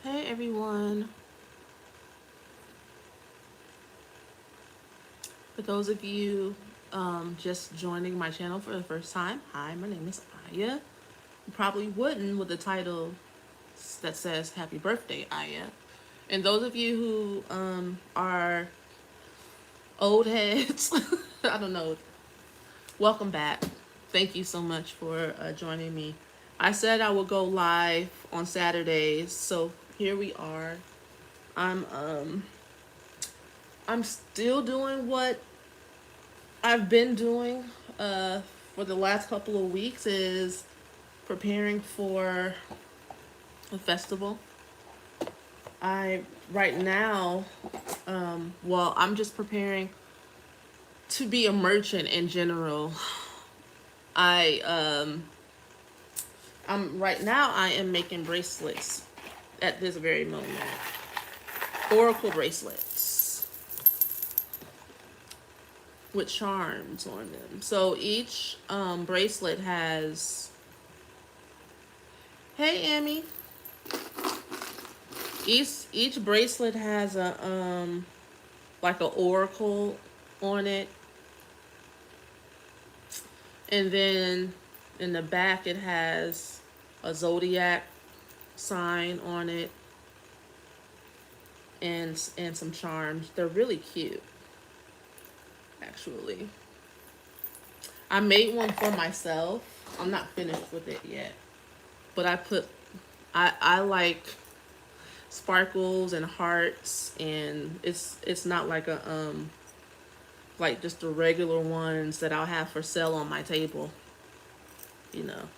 Hey everyone. For those of you just joining my channel for the first time, hi, my name is Aya. You probably wouldn't with the title that says Happy Birthday, Aya. And those of you who are old heads, I don't know, welcome back. Thank you so much for joining me. I said I would go live on Saturdays, so here we are. I'm um I'm still doing what I've been doing for the last couple of weeks is preparing for a festival. I right now, well, I'm just preparing to be a merchant in general. I I'm right now I am making bracelets at this very moment. Oracle bracelets with charms on them. So each bracelet has. Hey, Amy. Each bracelet has a like a oracle on it, and then in the back it has a zodiac sign on it, and some charms. They're really cute, actually. I made one for myself. I'm not finished with it yet, but I like sparkles and hearts, and it's not like just the regular ones that I'll have for sale on my table, you know.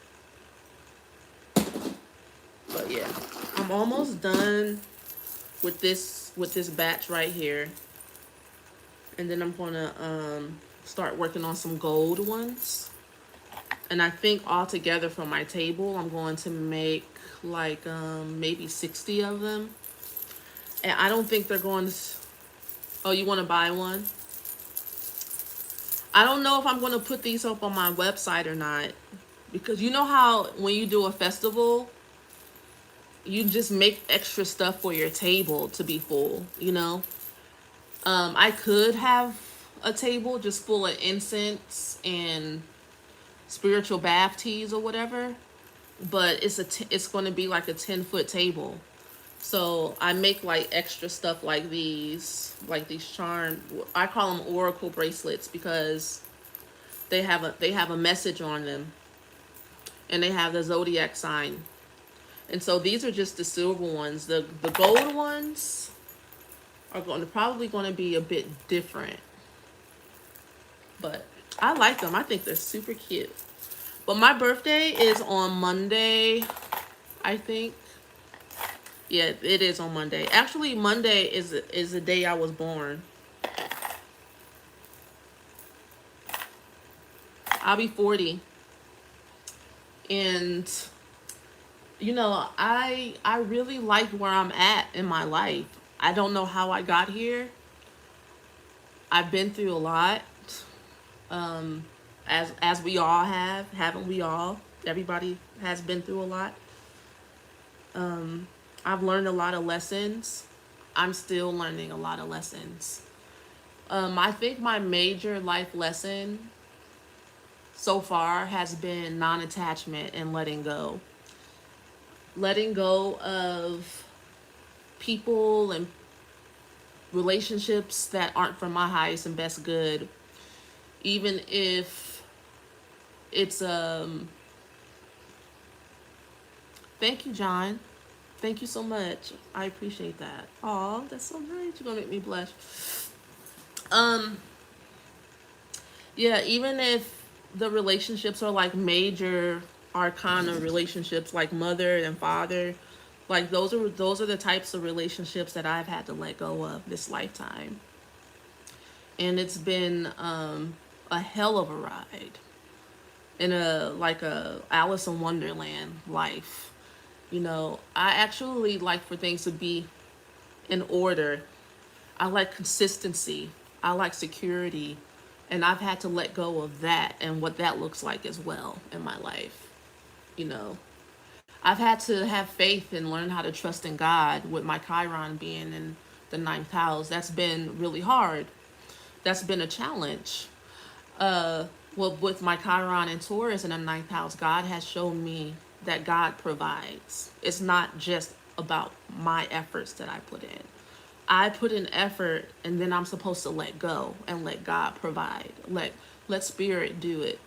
But yeah, I'm almost done with this batch right here, and then I'm gonna start working on some gold ones. And I think altogether for my table, I'm going to make like maybe 60 of them. And I don't think they're going to. Oh, you want to buy one? I don't know if I'm going to put these up on my website or not, because you know how when you do a festival, you just make extra stuff for your table to be full, you know. I could have a table just full of incense and spiritual bath teas or whatever, but it's going to be like a 10-foot table. So I make like extra stuff like these charm. I call them oracle bracelets because they have a message on them, and they have the zodiac sign. And so these are just the silver ones. The gold ones are probably going to be a bit different, but I like them. I think they're super cute. But my birthday is on Monday, I think. Yeah, it is on Monday. Actually, Monday is the day I was born. I'll be 40. And you know, I really like where I'm at in my life. I don't know how I got here. I've been through a lot. As we all have, haven't we all? Everybody has been through a lot. I've learned a lot of lessons. I'm still learning a lot of lessons. I think my major life lesson so far has been non-attachment and letting go. Letting go of people and relationships that aren't for my highest and best good, even if it's thank you, John. Thank you so much. I appreciate that. Oh, that's so nice. You're gonna make me blush. Um, yeah, even if the relationships are like major arcana relationships, like mother and father, like those are the types of relationships that I've had to let go of this lifetime. And it's been a hell of a ride in a Alice in Wonderland life. You know, I actually like for things to be in order. I like consistency. I like security. And I've had to let go of that and what that looks like as well in my life. You know, I've had to have faith and learn how to trust in God with my Chiron being in the ninth house. That's been really hard. That's been a challenge. Well, with my Chiron and Taurus in the ninth house, God has shown me that God provides. It's not just about my efforts that I put in. I put in effort, and then I'm supposed to let go and let God provide. Let Spirit do it.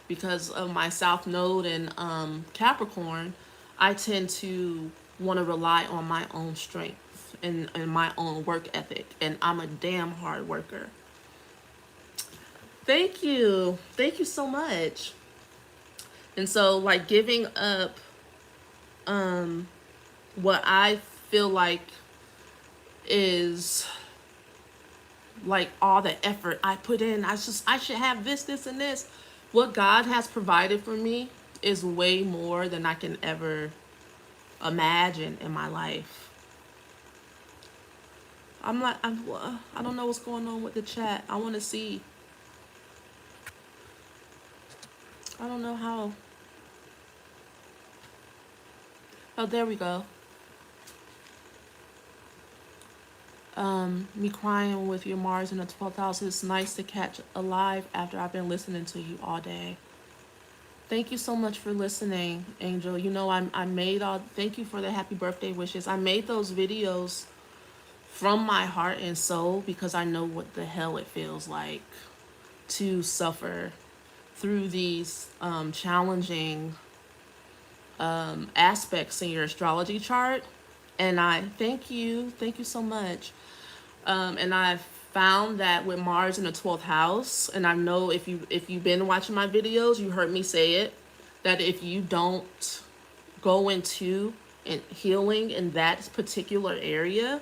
Because of my South Node and Capricorn, I tend to want to rely on my own strength and my own work ethic, and I'm a damn hard worker. Thank you so much. And so, like, giving up what I feel like is like all the effort I put in. I should have this, and this. What God has provided for me is way more than I can ever imagine in my life. I don't know what's going on with the chat. I want to see. I don't know how. Oh, there we go. Me crying with your Mars in the 12th house. It's nice to catch alive after I've been listening to you all day. Thank you so much for listening, Angel. You know, I made all, thank you for the happy birthday wishes. I made those videos from my heart and soul because I know what the hell it feels like to suffer through these challenging aspects in your astrology chart. And I thank you so much. And I've found that with Mars in the 12th house, and I know if you've been watching my videos, you heard me say it, that if you don't go into healing in that particular area,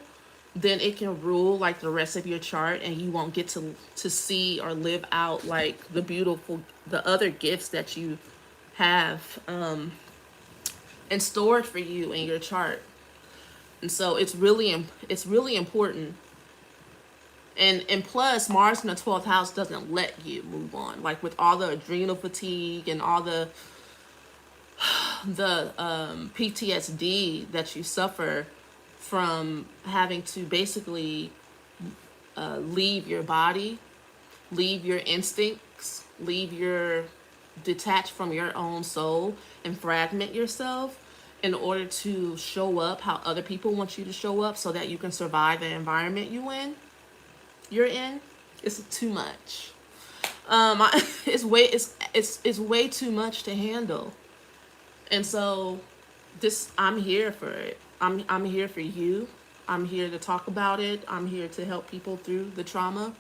then it can rule like the rest of your chart, and you won't get to see or live out like the other gifts that you have and stored for you in your chart. And so it's really important. And plus, Mars in the 12th house doesn't let you move on. Like with all the adrenal fatigue and all the PTSD that you suffer from having to basically leave your body, leave your instincts, detach from your own soul and fragment yourself in order to show up how other people want you to show up so that you can survive the environment you're in. It's too much. It's way too much to handle. And so I'm here for it. I'm here for you. I'm here to talk about it. I'm here to help people through the trauma.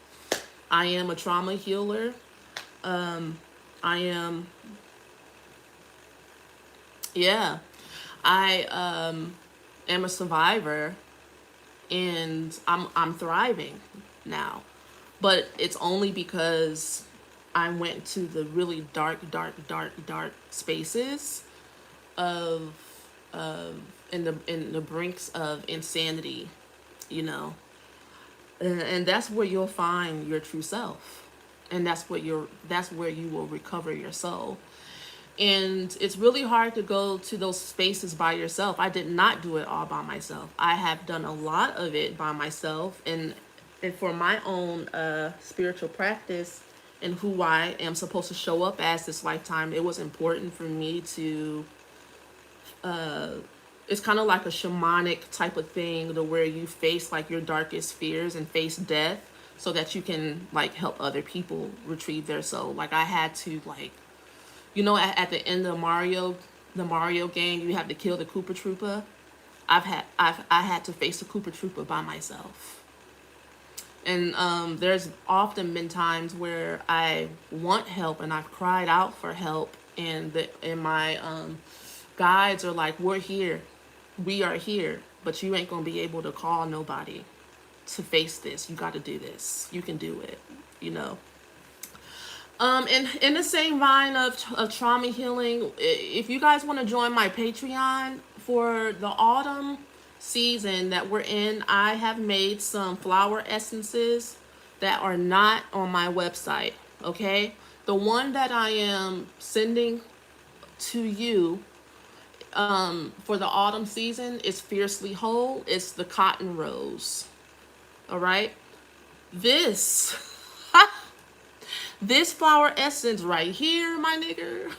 I am a trauma healer. I am am a survivor, and I'm thriving now. But it's only because I went to the really dark spaces of in the brinks of insanity, you know. And that's where you'll find your true self. And that's where you will recover your soul. And it's really hard to go to those spaces by yourself. I did not do it all by myself. I have done a lot of it by myself, and for my own spiritual practice and who I am supposed to show up as this lifetime, it was important for me to it's kind of like a shamanic type of thing, to where you face like your darkest fears and face death so that you can like help other people retrieve their soul. Like I had to, like, you know, at the end of the Mario game, you have to kill the Koopa Troopa. I had to face the Koopa Troopa by myself. And there's often been times where I want help and I've cried out for help, and my guides are like, "We're here, we are here, but you ain't gonna be able to call nobody to face this. You got to do this. You can do it," you know. And in the same line of trauma healing, if you guys want to join my Patreon for the autumn season that we're in, I have made some flower essences that are not on my website, okay? The one that I am sending to you For the autumn season, it's Fiercely Whole. It's the cotton rose. All right. This, this flower essence right here, my nigger.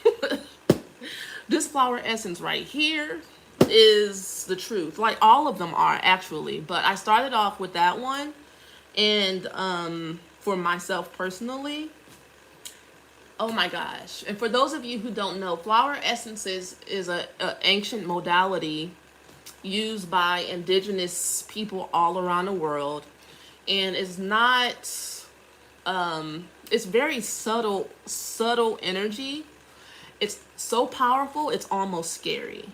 This flower essence right here is the truth. Like all of them are actually, but I started off with that one, and for myself personally, oh my gosh. And for those of you who don't know, flower essences is a ancient modality used by indigenous people all around the world, and it's not it's very subtle energy. It's so powerful, it's almost scary.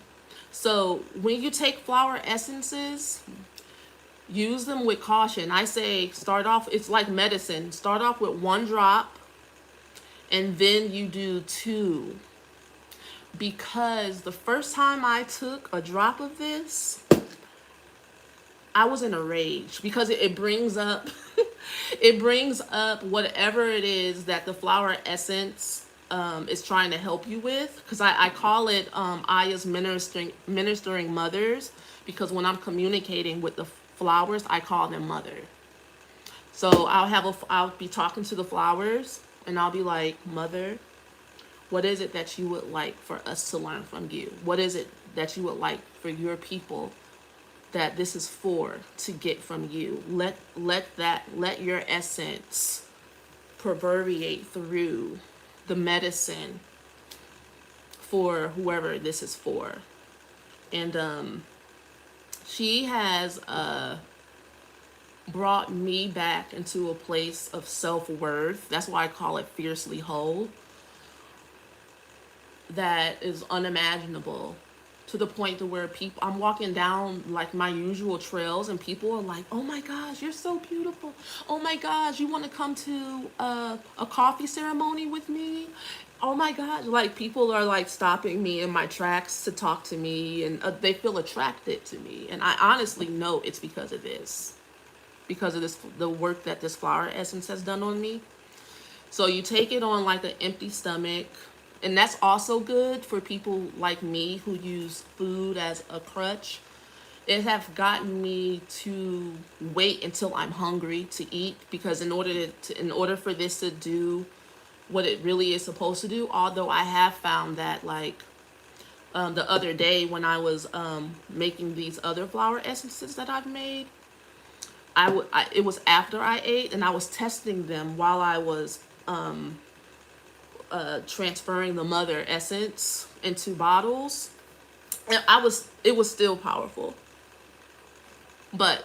So when you take flower essences, use them with caution. I say start off, it's like medicine. Start off with 1 drop and then you do 2. Because the first time I took a drop of this, I was in a rage because it brings up it brings up whatever it is that the flower essence is trying to help you with. Because I call it Aya's ministering mothers, because when I'm communicating with the flowers, I call them mother. So I'll be talking to the flowers and I'll be like, mother, what is it that you would like for us to learn from you? What is it that you would like for your people that this is for to get from you? Let your essence permeate through the medicine for whoever this is for. And she has brought me back into a place of self-worth. That's why I call it Fiercely Whole. That is unimaginable, to the point to where people, I'm walking down like my usual trails and people are like, oh my gosh, you're so beautiful. Oh my gosh, you want to come to a coffee ceremony with me? Oh my gosh, like people are like stopping me in my tracks to talk to me, and they feel attracted to me. And I honestly know it's because of this, the work that this flower essence has done on me. So you take it on like an empty stomach. And that's also good for people like me who use food as a crutch. It have gotten me to wait until I'm hungry to eat, because in order for this to do what it really is supposed to do, although I have found that like the other day when I was making these other flower essences that I've made, it was after I ate and I was testing them while I was transferring the mother essence into bottles, and it was still powerful. But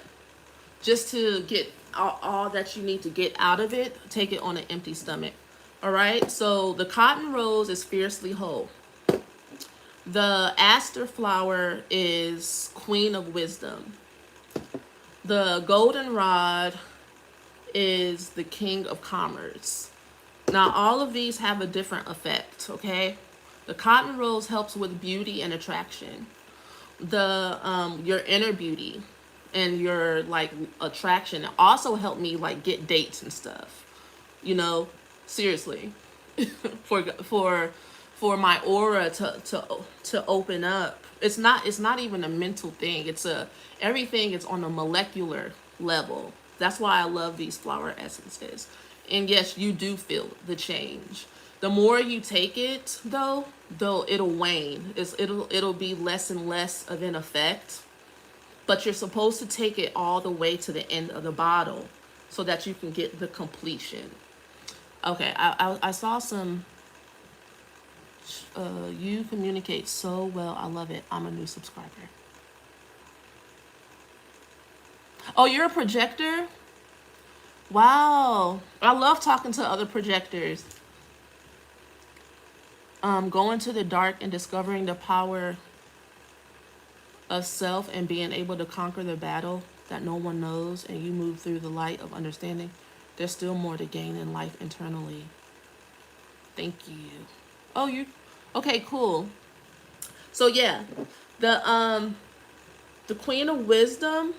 just to get all that you need to get out of it, take it on an empty stomach. All right, so the cotton rose is Fiercely Whole. The aster flower is Queen of Wisdom. The goldenrod is the King of Commerce. Now, all of these have a different effect, okay? The cotton rose helps with beauty and attraction. Your inner beauty and your like attraction also helped me like get dates and stuff. You know, seriously, for my aura to open up. It's not even a mental thing. Everything is on a molecular level. That's why I love these flower essences. And yes, you do feel the change. The more you take it, though it'll wane. It'll be less and less of an effect. But you're supposed to take it all the way to the end of the bottle so that you can get the completion. Okay, I saw some. You communicate so well. I love it. I'm a new subscriber. Oh, you're a projector? Wow. I love talking to other projectors. Going to the dark and discovering the power of self and being able to conquer the battle that no one knows, and you move through the light of understanding. There's still more to gain in life internally. Thank you. Oh, you okay, cool. So yeah, the Queen of Wisdom,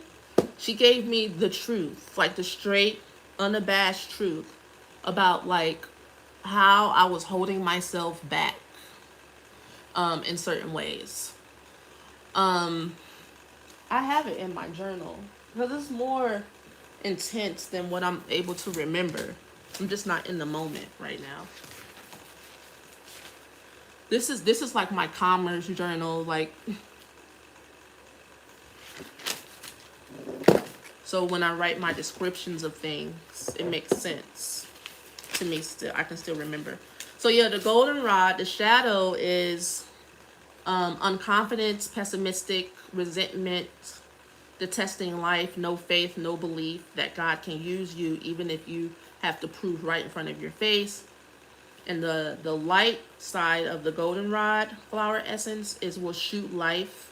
she gave me the truth, like the straight, unabashed truth about like how I was holding myself back in certain ways. I have it in my journal because it's more intense than what I'm able to remember. I'm just not in the moment right now. This is like my commerce journal, like, so when I write my descriptions of things, it makes sense to me. Still, I can still remember. So yeah, the goldenrod, the shadow is unconfidence, pessimistic, resentment, detesting life, no faith, no belief that God can use you, even if you have to prove right in front of your face. And the light side of the goldenrod flower essence is will shoot life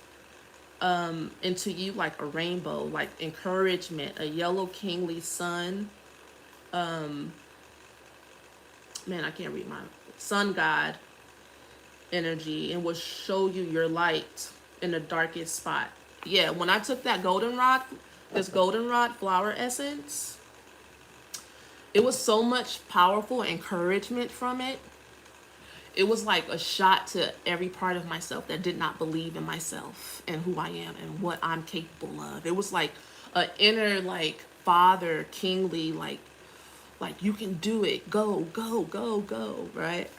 into you like a rainbow, like encouragement, a yellow kingly sun. Man, I can't read my sun god energy, and will show you your light in the darkest spot. Yeah, when I took that this goldenrod flower essence, it was so much powerful encouragement from it. It was like a shot to every part of myself that did not believe in myself and who I am and what I'm capable of. It was like an inner, like, father, kingly, like you can do it. Go, go, go, go, right?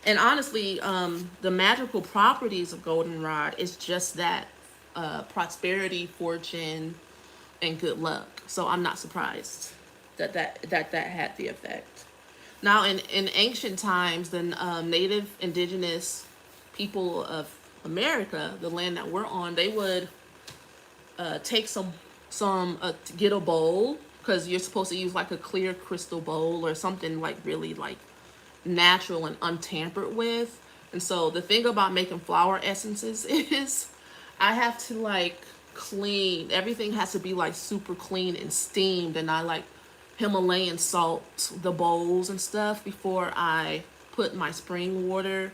And honestly, the magical properties of goldenrod is just that, prosperity, fortune, and good luck. So I'm not surprised that had the effect. Now, in ancient times, the native indigenous people of America, the land that we're on, they would take get a bowl, because you're supposed to use like a clear crystal bowl or something like really like natural and untampered with. And so the thing about making flower essences is I have to like clean. Everything has to be like super clean and steamed, and I like Himalayan salt the bowls and stuff before I put my spring water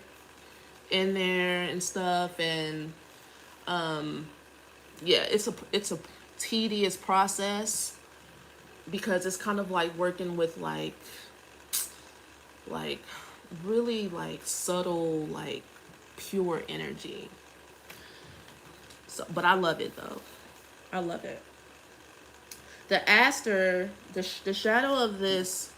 in there and stuff. And yeah, it's a tedious process because it's kind of like working with like really like subtle, like pure energy. So, but I love it though. I love it. The aster, the shadow of this.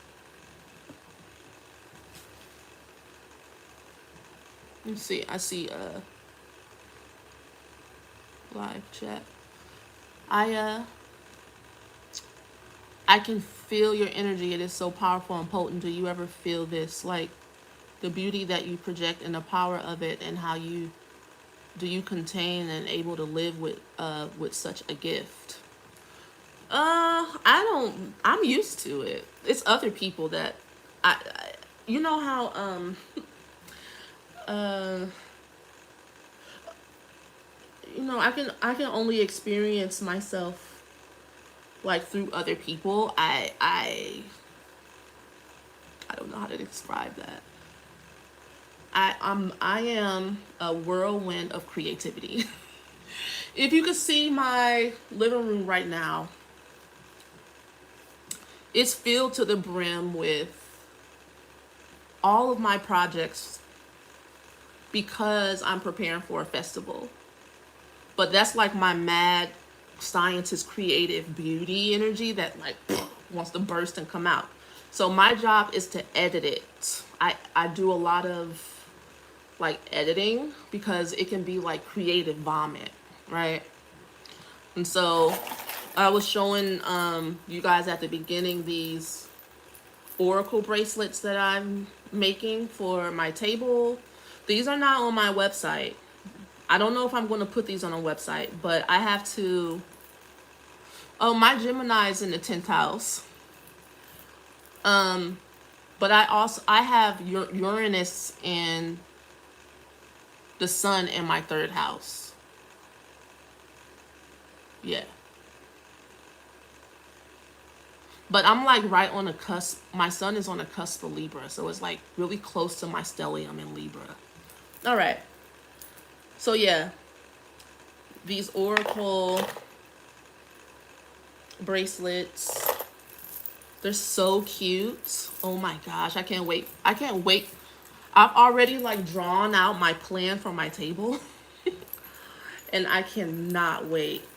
Let's see. I see a live chat. I can feel your energy. It is so powerful and potent. Do you ever feel this, like the beauty that you project and the power of it, and how you do you contain and able to live with such a gift? I don't. I'm used to it. It's other people that I you know how uh I can only experience myself like through other people. I don't know how to describe that. I am a whirlwind of creativity. If you could see my living room right now, it's filled to the brim with all of my projects because I'm preparing for a festival. But that's like my mad scientist creative beauty energy that like wants to burst and come out. So my job is to edit it. I do a lot of like editing because it can be like creative vomit, right? And so I was showing you guys at the beginning these oracle bracelets that I'm making for my table. These are not on my website. I don't know if I'm going to put these on a website, but I have to. Oh, my Gemini is in the 10th house. But I have Uranus and the sun in my 3rd house. Yeah. But I'm like right on the cusp. My sun is on the cusp of Libra, so it's like really close to my stellium in Libra. All right. So yeah, these oracle bracelets, they're so cute. Oh my gosh, I can't wait. I can't wait. I've already like drawn out my plan for my table. And I cannot wait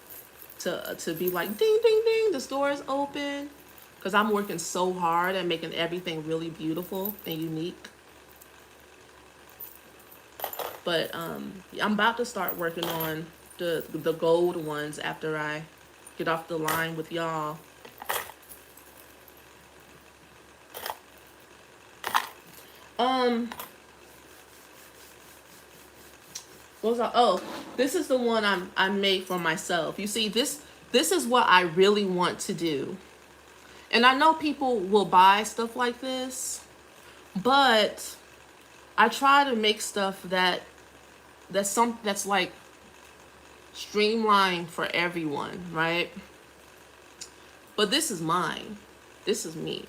to be like, ding, ding, ding, the store is open. Because I'm working so hard at making everything really beautiful and unique. But I'm about to start working on the gold ones after I get off the line with y'all. What was I? Oh, this is the one I made for myself. You see, this is what I really want to do. And I know people will buy stuff like this, but I try to make stuff that's like streamlined for everyone, right? But this is mine. This is me.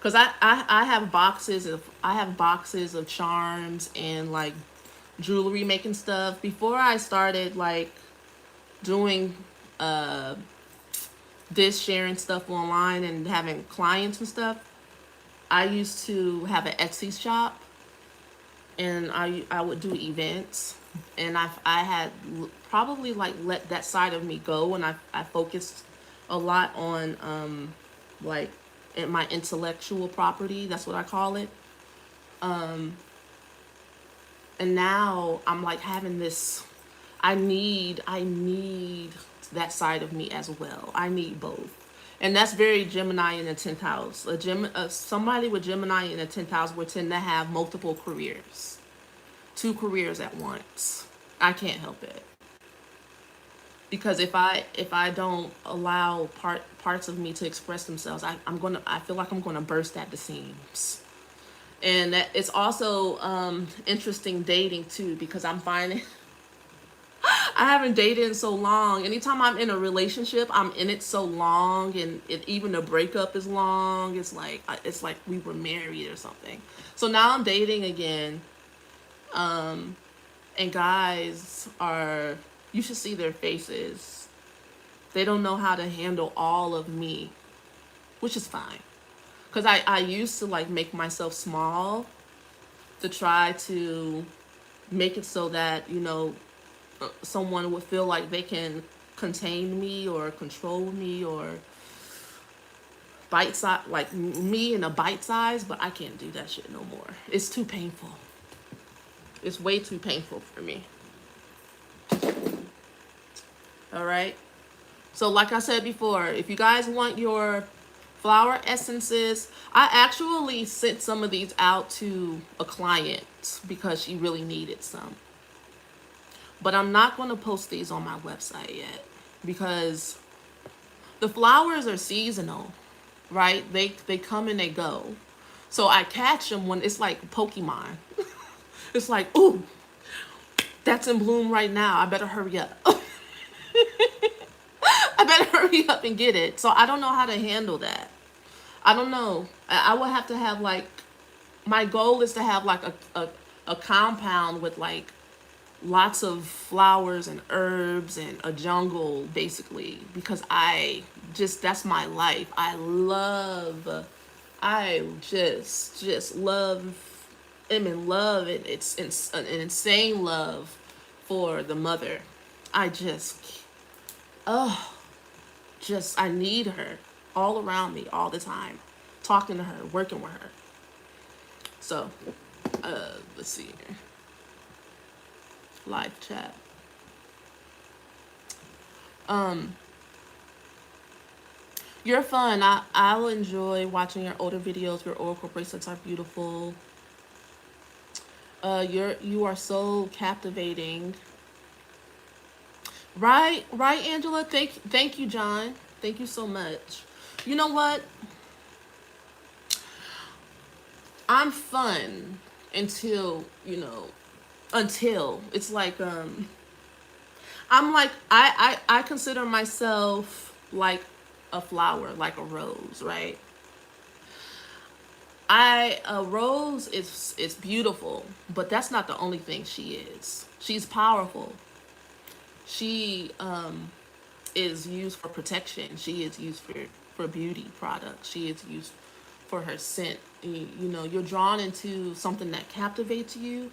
Cause I have boxes of charms and like jewelry making stuff. Before I started like doing this sharing stuff online and having clients and stuff, I used to have an Etsy shop, and I would do events, and I had probably like let that side of me go, and I focused a lot on like my intellectual property. That's what I call it. And now I'm like having this. I need that side of me as well. I need both. And that's very Gemini in the 10th house. Somebody with Gemini in the 10th house would tend to have multiple careers, 2 careers at once. I can't help it. Because if I don't allow parts of me to express themselves, I feel like I'm gonna burst at the seams. And it's also interesting dating too, because I'm finding I haven't dated in so long. Anytime I'm in a relationship, I'm in it so long, and even the breakup is long. It's like we were married or something. So now I'm dating again, and guys are, you should see their faces. They don't know how to handle all of me, which is fine. Because I used to like make myself small to try to make it so that, someone would feel like they can contain me or control me or bite size, like me in a bite size, but I can't do that shit no more. It's too painful. It's way too painful for me. All right. So like I said before, if you guys want your flower essences, I actually sent some of these out to a client because she really needed some. But I'm not going to post these on my website yet because the flowers are seasonal, right? They come and they go. So I catch them when it's like Pokemon. It's like, ooh, that's in bloom right now. I better hurry up. I better hurry up and get it. So I don't know how to handle that. I don't know. I will have to have like, my goal is to have like a compound with like lots of flowers and herbs and a jungle, basically, because that's my life. I just love, am in love, and it's an insane love for the mother. I I need her all around me all the time, talking to her, working with her. So, let's see here. Live chat. You're fun. I'll enjoy watching your older videos. Your oracle bracelets are beautiful. You are so captivating. Right, Angela. Thank you, John. Thank you so much. You know what? I'm fun until it's like I'm like I consider myself like a flower, like a rose, right? A rose is beautiful, but that's not the only thing she is. She's powerful. She is used for protection. She is used for beauty products. She is used for her scent. You're drawn into something that captivates you.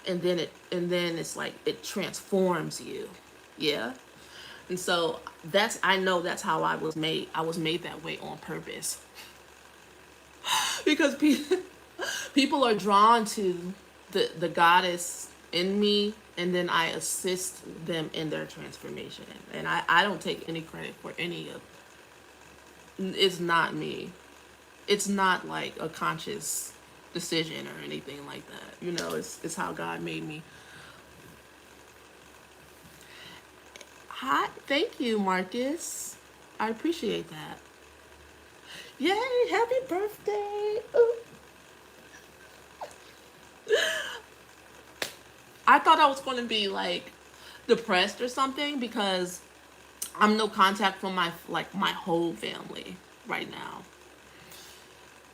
and then it's like it transforms you. Yeah. And so I know that's how I was made. I was made that way on purpose. Because people are drawn to the goddess in me, and then I assist them in their transformation. And I don't take any credit for any of it's not me. It's not like a conscious decision or anything like that. It's how God made me. Hi, thank you, Marcus. I appreciate that. Yay, happy birthday. Ooh. I thought I was going to be like depressed or something because I'm no contact from my whole family right now.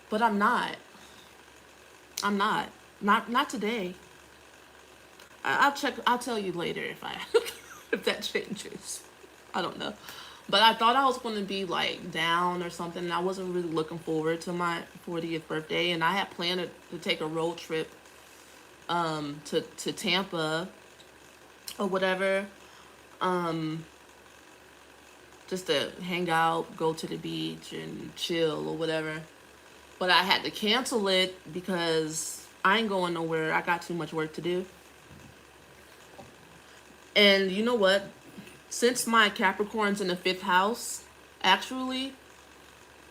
But I'm not. I'm not. Not today. I'll check. I'll tell you later if I if that changes. I don't know. But I thought I was going to be like down or something. And I wasn't really looking forward to my 40th birthday, and I had planned to take a road trip to Tampa or whatever, just to hang out, go to the beach and chill or whatever. But I had to cancel it because I ain't going nowhere. I got too much work to do. And you know what? Since my Capricorn's in the 5th house, actually,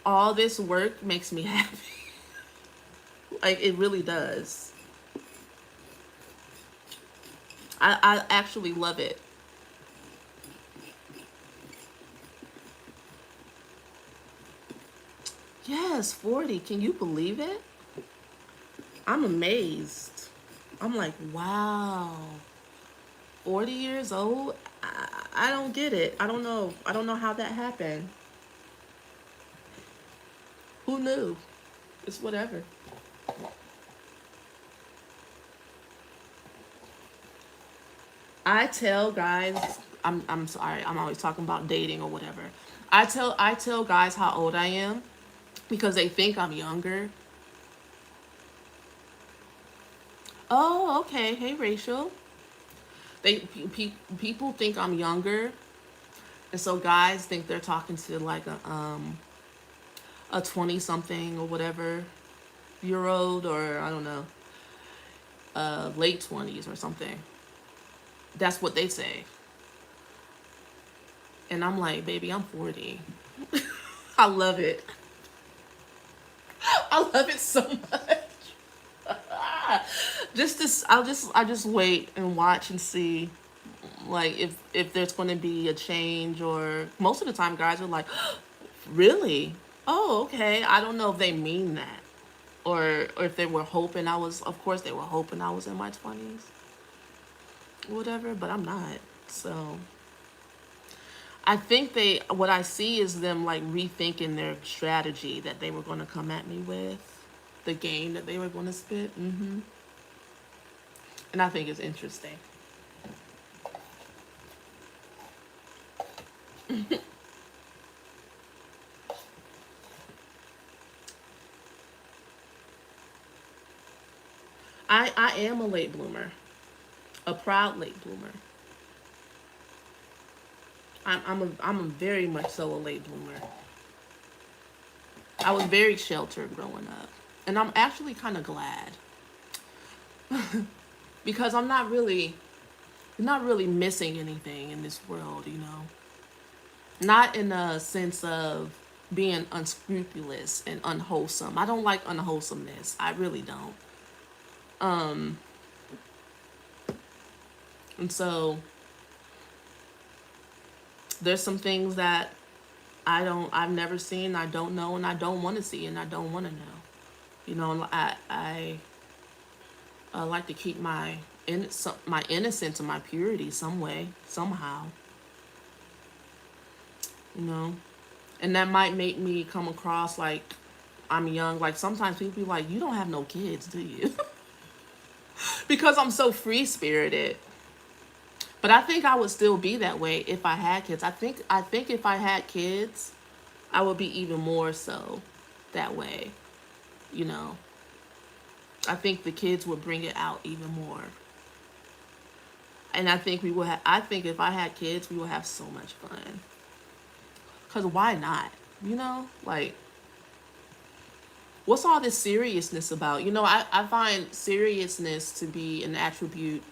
all this work makes me happy. Like, it really does. I actually love it. Yes, 40. Can you believe it? I'm amazed. I'm like, wow. 40 years old? I don't get it. I don't know. I don't know how that happened. Who knew? It's whatever. I tell guys, I'm sorry, I'm always talking about dating or whatever. I tell guys how old I am because they think I'm younger. Oh, okay. Hey, Rachel. People think I'm younger, and so guys think they're talking to like a 20 something or whatever year old, or I don't know, late 20s or something. That's what they say. And I'm like, baby, I'm 40. I love it. I love it so much. Just this, I just wait and watch and see, like if there's going to be a change. Or most of the time, guys are like, really? Oh, okay. I don't know if they mean that, or if they were hoping I was. Of course, they were hoping I was in my 20s, whatever. But I'm not. So I think what I see is them like rethinking their strategy that they were going to come at me with, the game that they were going to spit. And I think it's interesting. I am a late bloomer, a proud late bloomer. I'm a very much so a late bloomer. I was very sheltered growing up, and I'm actually kind of glad because I'm not really missing anything in this world, Not in a sense of being unscrupulous and unwholesome. I don't like unwholesomeness. I really don't. And so there's some things that I've never seen, I don't know, and I don't want to see, and I don't want to know. I like to keep my innocence and my purity some way, somehow. And that might make me come across like I'm young. Like sometimes people be like, "You don't have no kids, do you?" Because I'm so free spirited. But I think I would still be that way if I had kids. I think if I had kids, I would be even more so that way. You know. I think the kids would bring it out even more. And I think we will have, I think if I had kids, we would have so much fun. Because why not? You know? Like, what's all this seriousness about? You know, I find seriousness to be an attribute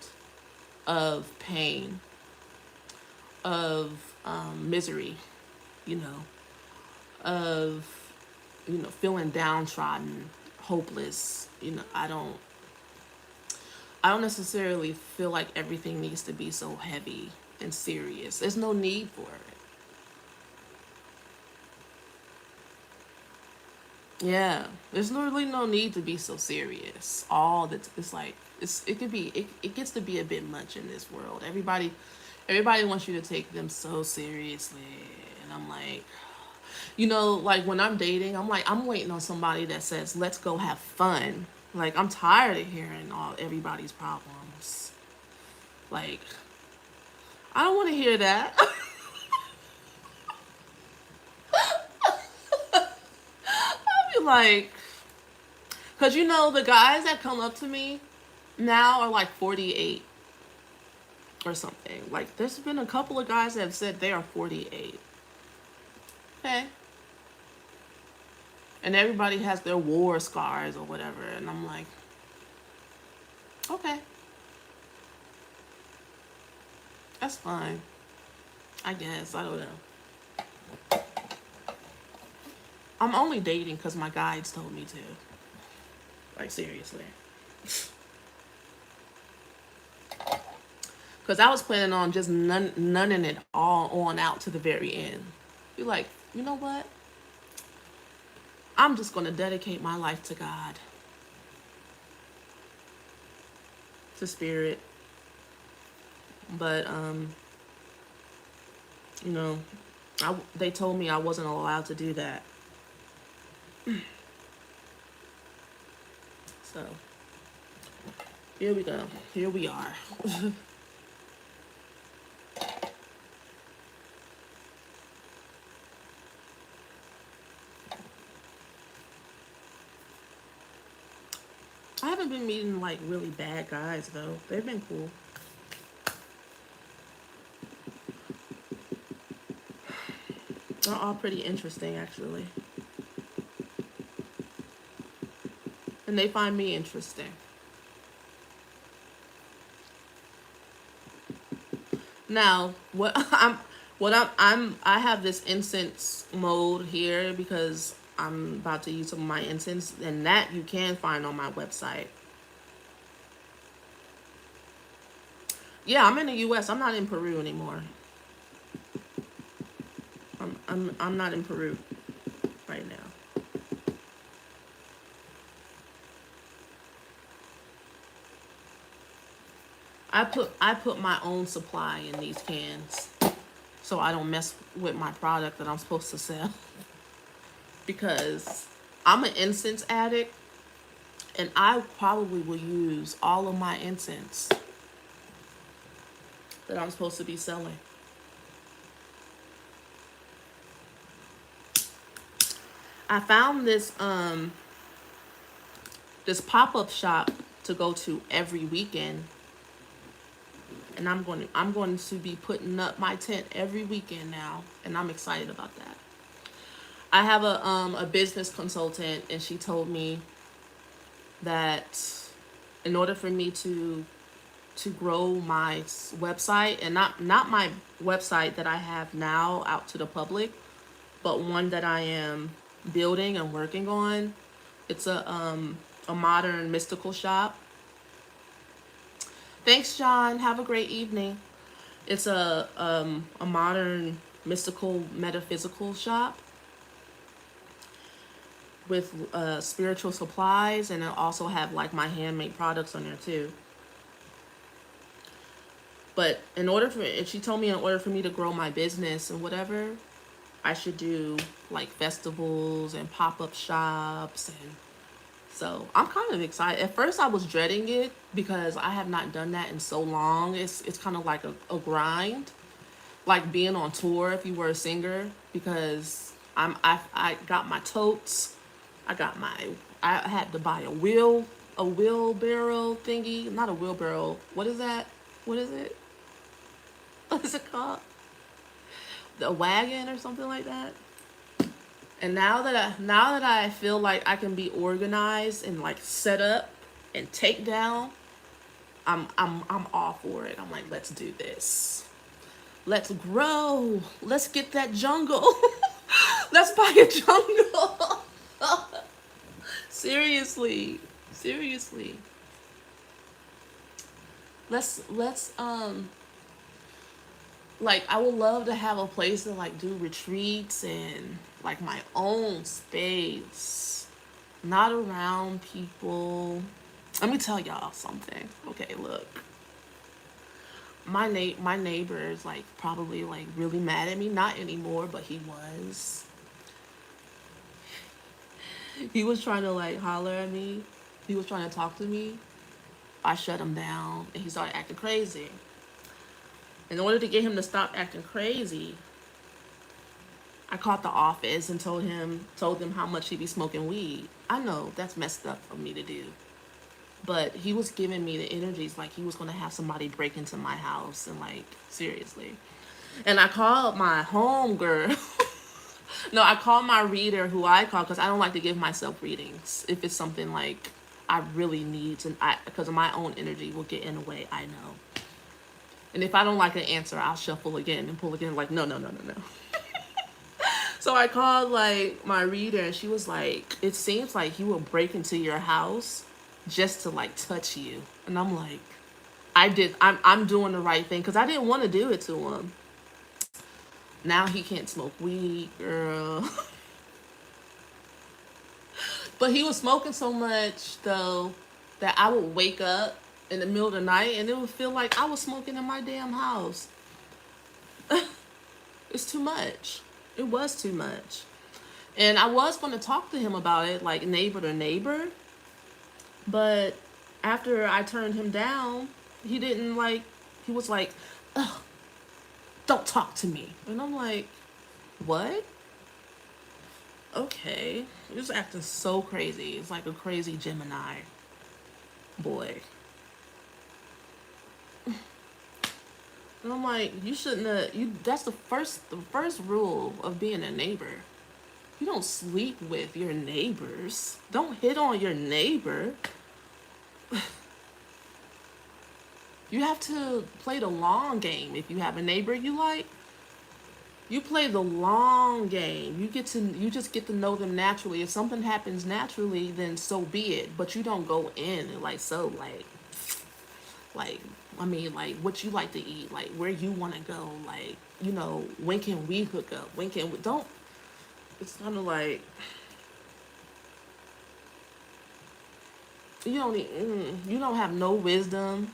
of pain, of misery, you know, of, you know, feeling downtrodden, hopeless. You know, I don't necessarily feel like everything needs to be so heavy and serious. There's no need for it. Yeah, there's literally no need to be so serious. All that it's like it could be it gets to be a bit much in this world. Everybody wants you to take them so seriously, and I'm like, you know, like when I'm dating, I'm like I'm waiting on somebody that says let's go have fun. Like I'm tired of hearing all everybody's problems. Like I don't want to hear that. I be like, cause you know the guys that come up to me now are like 48 or something. Like there's been a couple of guys that have said they are 48. Okay. And everybody has their war scars or whatever. And I'm like, okay, that's fine. I guess. I don't know. I'm only dating because my guides told me to. Like, seriously. Because I was planning on just nunning it all on out to the very end. Be like, you know what? I'm just going to dedicate my life to God, to spirit. But, you know, they told me I wasn't allowed to do that. So, here we go. Here we are. I haven't been meeting like really bad guys though. They've been cool. They're all pretty interesting actually. And they find me interesting. Now, I have this incense mode here because I'm about to use some of my incense, and that you can find on my website. Yeah, I'm in the US. I'm not in Peru anymore. I'm not in Peru right now. I put my own supply in these cans so I don't mess with my product that I'm supposed to sell. Because I'm an incense addict and I probably will use all of my incense that I'm supposed to be selling. I found this pop-up shop to go to every weekend, and I'm going to be putting up my tent every weekend now, and I'm excited about that. I have a business consultant, and she told me that in order for me to grow my website, and not my website that I have now out to the public, but one that I am building and working on. It's a modern mystical shop. Thanks, John. Have a great evening. It's a modern mystical metaphysical shop with spiritual supplies, and I also have like my handmade products on there too. But in order for she told me in order for me to grow my business and whatever, I should do like festivals and pop-up shops, and so I'm kind of excited. At first I was dreading it because I have not done that in so long. It's kind of like a grind, like being on tour if you were a singer, because I got my totes, I had to buy a wheelbarrow thingy, not a wheelbarrow. What is that? What is it? What's it called? The wagon or something like that. And now that I feel like I can be organized and like set up and take down, I'm all for it. I'm like, let's do this. Let's grow. Let's get that jungle. Let's buy a jungle. Seriously. Seriously. Let's like I would love to have a place to like do retreats and like my own space. Not around people. Let me tell y'all something. Okay, look. My neighbor is like probably like really mad at me. Not anymore, but he was. He was trying to like holler at me. He was trying to talk to me. I shut him down and he started acting crazy. In order to get him to stop acting crazy, I called the office and told them how much he be smoking weed. I know that's messed up for me to do. But he was giving me the energies like he was gonna have somebody break into my house and like seriously. And I called my home girl. No, I called my reader who I call because I don't like to give myself readings if it's something like I really need to, because of my own energy will get in the way. I know. And if I don't like an answer, I'll shuffle again and pull again. Like no, no, no, no, no. So I called like my reader and she was like, it seems like he will break into your house just to like touch you. And I'm like, I'm doing the right thing because I didn't want to do it to him. Now he can't smoke weed, girl. But he was smoking so much though that I would wake up in the middle of the night and it would feel like I was smoking in my damn house. It's too much. It was too much. And I was going to talk to him about it, like neighbor to neighbor. But after I turned him down, he didn't like, he was like, ugh, don't talk to me. And I'm like, what? Okay. He was acting so crazy. It's like a crazy Gemini boy. And I'm like, you shouldn't have, that's the first rule of being a neighbor. You don't sleep with your neighbors. Don't hit on your neighbor. You have to play the long game. If you have a neighbor you like, you play the long game. You just get to know them naturally. If something happens naturally, then so be it. But you don't go in and like like I mean like what you like to eat, like where you want to go, like when can we hook up? When can we don't it's kind of like you don't have no wisdom.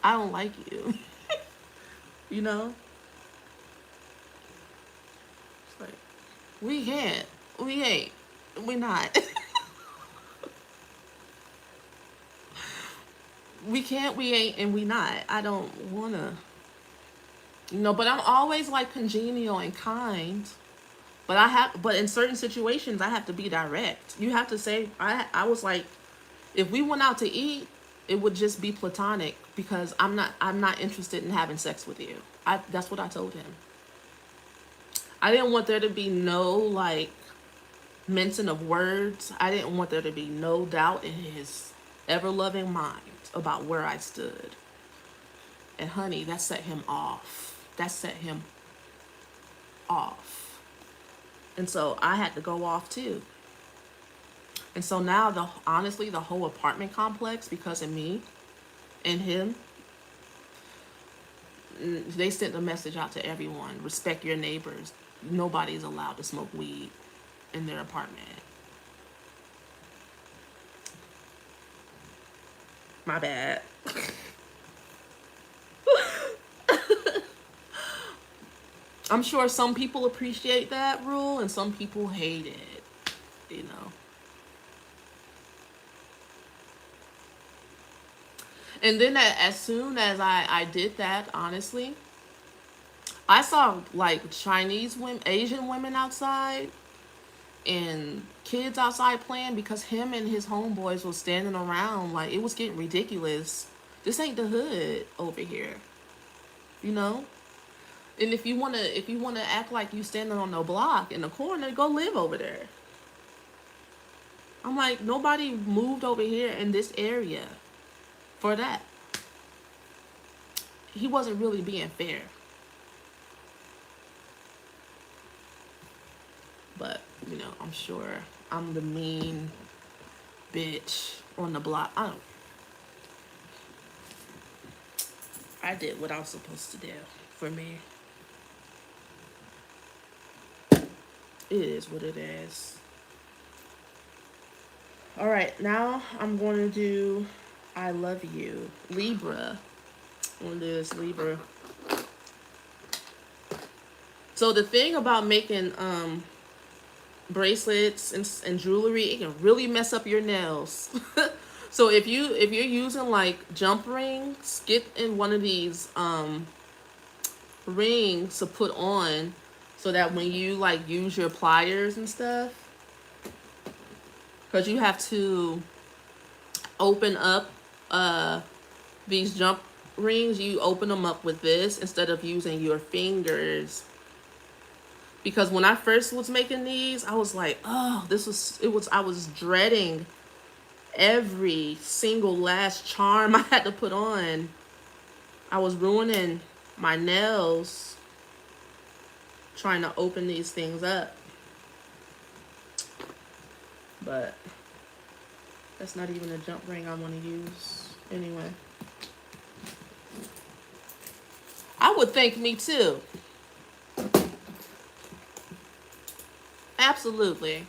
I don't like you. you know it's like we can't, we ain't, we not. We can't, we ain't, and we not. I don't wanna but I'm always like congenial and kind. But in certain situations I have to be direct. You have to say I was like, if we went out to eat, it would just be platonic because I'm not interested in having sex with you. That's what I told him. I didn't want there to be no like mention of words. I didn't want there to be no doubt in his ever loving mind about where I stood. And honey, that set him off. That set him off. And so I had to go off too. And so now honestly the whole apartment complex, because of me and him, they sent a message out to everyone: respect your neighbors. Nobody's allowed to smoke weed in their apartment. My bad. I'm sure some people appreciate that rule and some people hate it. And then as soon as I did that, honestly, I saw like Chinese women, Asian women outside, and kids outside playing because him and his homeboys was standing around. Like, it was getting ridiculous. This ain't the hood over here, you know? And if you wanna act like you standing on the block in the corner, go live over there. I'm like, nobody moved over here in this area for that. He wasn't really being fair. But, I'm sure I'm the mean bitch on the block. I did what I was supposed to do for me. It is what it is. All right, now I'm going to do I love you. Libra. I'm going to do this Libra. So the thing about making bracelets and jewelry, it can really mess up your nails. So if you're using like jump rings, get in one of these rings to put on, so that when you like use your pliers and stuff, because you have to open up these jump rings, you open them up with this instead of using your fingers. Because when I first was making these, I was like, oh, I was dreading every single last charm I had to put on. I was ruining my nails trying to open these things up. But that's not even a jump ring I want to use anyway. I would think me too. Absolutely.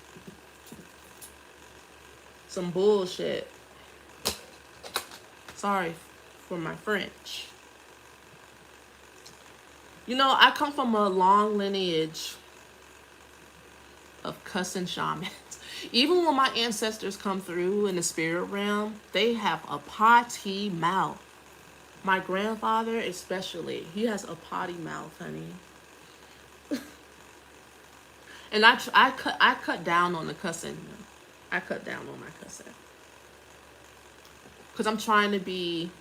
Some bullshit. Sorry for my French. I come from a long lineage of cussing shamans. Even when my ancestors come through in the spirit realm, they have a potty mouth. My grandfather especially, he has a potty mouth, honey. And I cut down on the cussing. I cut down on my cussing. Because I'm trying to be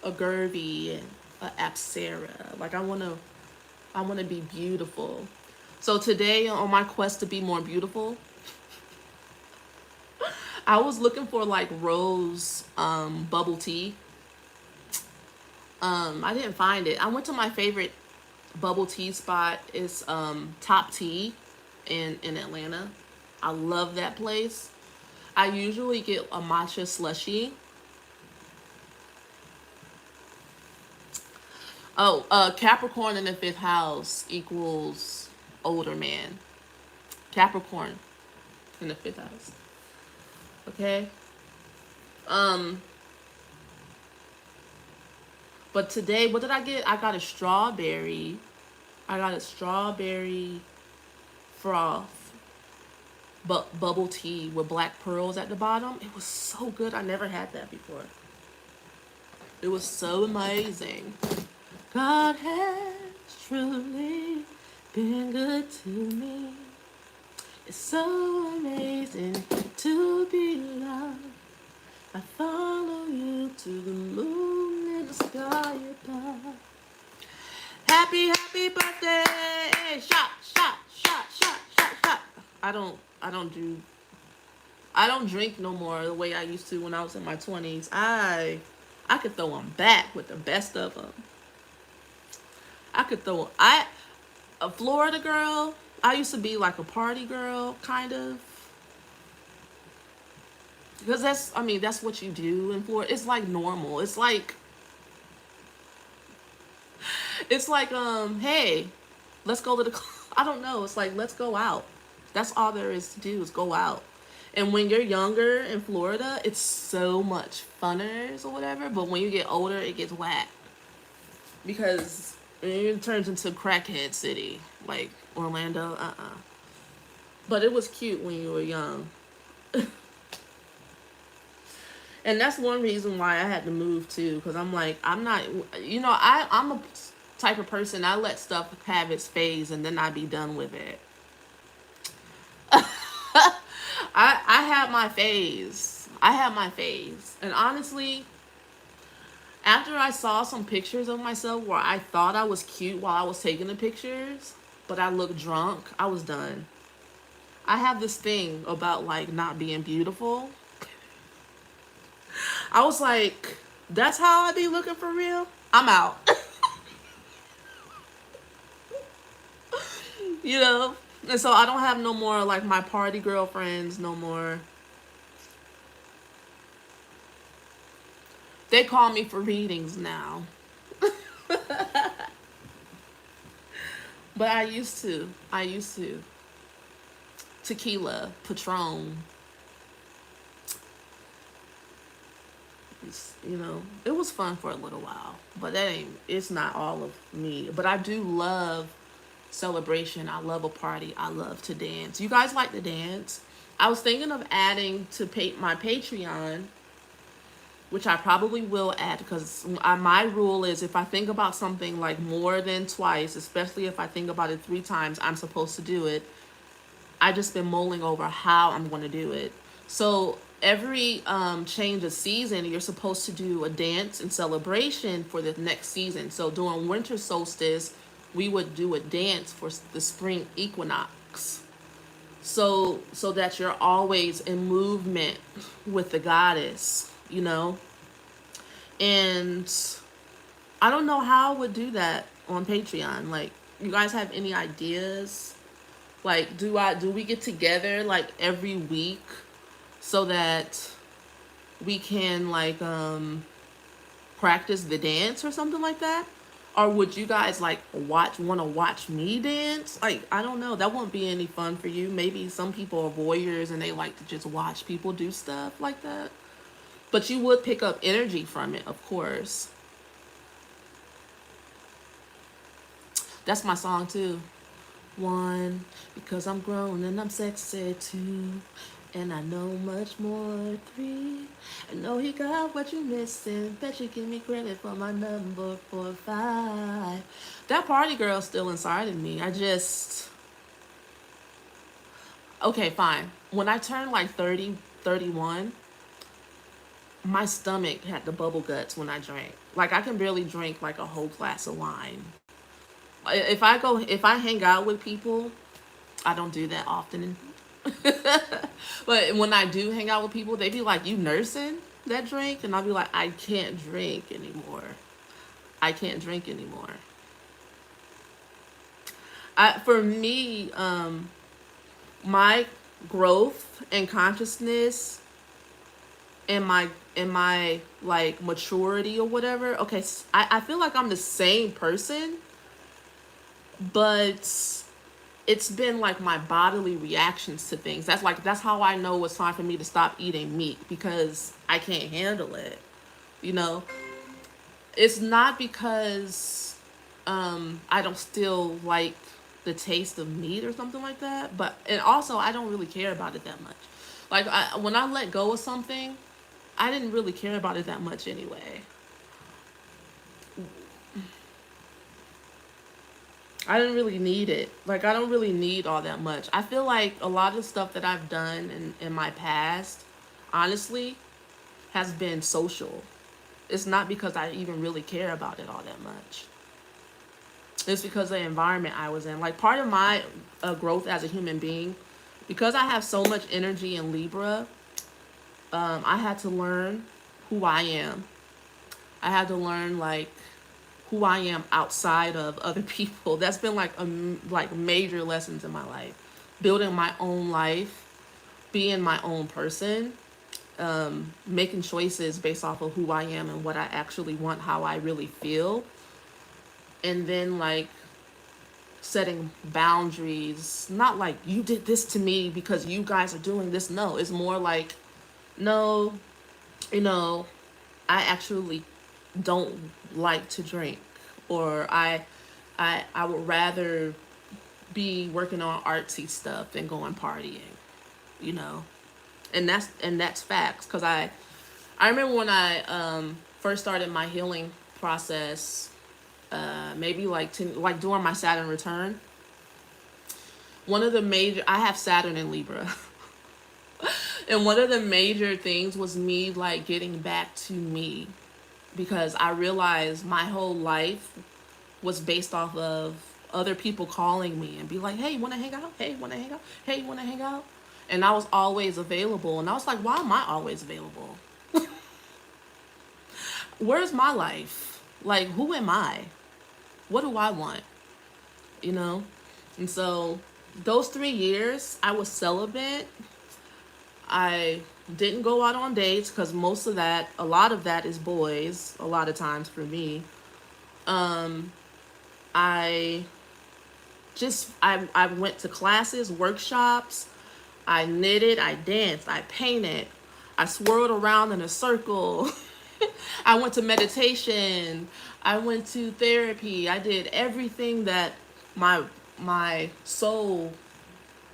a Gervie and a Apsara. Like I wanna be beautiful. So today on my quest to be more beautiful, I was looking for like rose bubble tea. I didn't find it. I went to my favorite bubble tea spot. It's Top Tea in Atlanta. I love that place. I usually get a matcha slushie. Oh, Capricorn in the 5th house equals older man. Capricorn in the 5th house. Okay. But today, what did I get? I got a strawberry. Froth, but bubble tea with black pearls at the bottom. It was so good. I never had that before. It was so amazing. God has truly been good to me. It's so amazing to be loved. I follow you to the moon and the sky above. Happy birthday! Shot. I don't drink no more the way I used to when I was in my 20s. I could throw them back with the best of them. A Florida girl. I used to be like a party girl, kind of. Because that's what you do in Florida. It's like normal. It's like, hey, let's go to the, I don't know. It's like, let's go out. That's all there is to do, is go out. And when you're younger in Florida, it's so much funner or whatever. But when you get older, it gets whack. Because it turns into crackhead city. Like Orlando, But it was cute when you were young. And that's one reason why I had to move too. Because I'm like, I'm not, I'm a type of person, I let stuff have its phase and then I be done with it. I have my phase. And honestly, After I saw some pictures of myself where I thought I was cute while I was taking the pictures, but I looked drunk, I was done. I have this thing about like not being beautiful. I was like, that's how I be looking for real? I'm out. You know? And so I don't have no more like my party girlfriends no more. They call me for readings now. But I used to. I used to. Tequila, Patron. You know, it was fun for a little while. But it's not all of me. But I do love celebration. I love a party. I love to dance. You guys like to dance? I was thinking of adding to my Patreon, which I probably will add because my rule is if I think about something like more than twice, especially if I think about it 3 times, I'm supposed to do it. I just been mulling over how I'm going to do it. So every change of season, you're supposed to do a dance and celebration for the next season. So during winter solstice, we would do a dance for the spring equinox. So that you're always in movement with the goddess, you know? And I don't know how I would do that on Patreon. Like, you guys have any ideas? Like, do we get together like every week so that we can like practice the dance or something like that? Or would you guys like want to watch me dance? Like, I don't know. That won't be any fun for you. Maybe some people are voyeurs and they like to just watch people do stuff like that. But you would pick up energy from it, of course. That's my song too. 1, because I'm grown and I'm sexy. 2, and I know much more. 3, I know he got what you missing. Bet you give me credit for my number. 4, 5. That party girl's still inside of me. Okay, fine. When I turned like 30, 31, my stomach had the bubble guts when I drank. Like, I can barely drink like a whole glass of wine. If I hang out with people, I don't do that often. But when I do hang out with people, they be like, you nursing that drink? And I'll be like, I can't drink anymore. I can't drink anymore. For me, my growth and consciousness and my like maturity or whatever. Okay, I feel like I'm the same person, but it's been like my bodily reactions to things. That's how I know it's time for me to stop eating meat, because I can't handle it. You know, it's not because I don't still like the taste of meat or something like that, and also I don't really care about it that much. Like, when I let go of something, I didn't really care about it that much anyway. I didn't really need it. Like, I don't really need all that much. I feel like a lot of stuff that I've done in my past, honestly, has been social. It's not because I even really care about it all that much. It's because of the environment I was in. Like, part of my growth as a human being, because I have so much energy in Libra, I had to learn who I am. I had to learn like who I am outside of other people. That's been like major lessons in my life. Building my own life, being my own person, making choices based off of who I am and what I actually want, how I really feel. And then like setting boundaries, not like you did this to me because you guys are doing this. No, it's more like, no, you know, I actually don't like to drink, or I would rather be working on artsy stuff than going partying, you know. And that's facts, because I remember when I first started my healing process, maybe like during my Saturn return. One of the major, I have Saturn in Libra. And one of the major things was me like getting back to me. because I realized my whole life was based off of other people calling me and be like, hey, want to hang out? Hey, want to hang out? Hey, want to hang out? And I was always available. And I was like, why am I always available? Where's my life? Like, who am I? What do I want? You know? And so those 3 years, I was celibate. I didn't go out on dates because a lot of that is boys, a lot of times for me. I I went to classes, workshops. I knitted, I danced, I painted, I swirled around in a circle. I went to meditation. I went to therapy. I did everything that my soul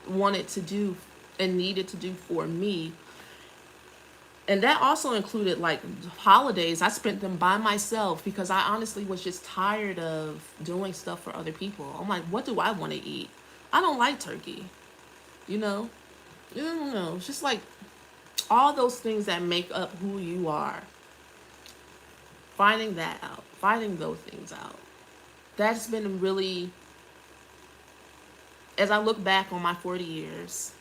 wanted to do and needed to do for me. And that also included like holidays. I spent them by myself because I honestly was just tired of doing stuff for other people. I'm like, what do I want to eat? I don't like turkey, you know? You don't know. It's just like all those things that make up who you are. Finding that out, finding those things out. That's been really, as I look back on my 40 years,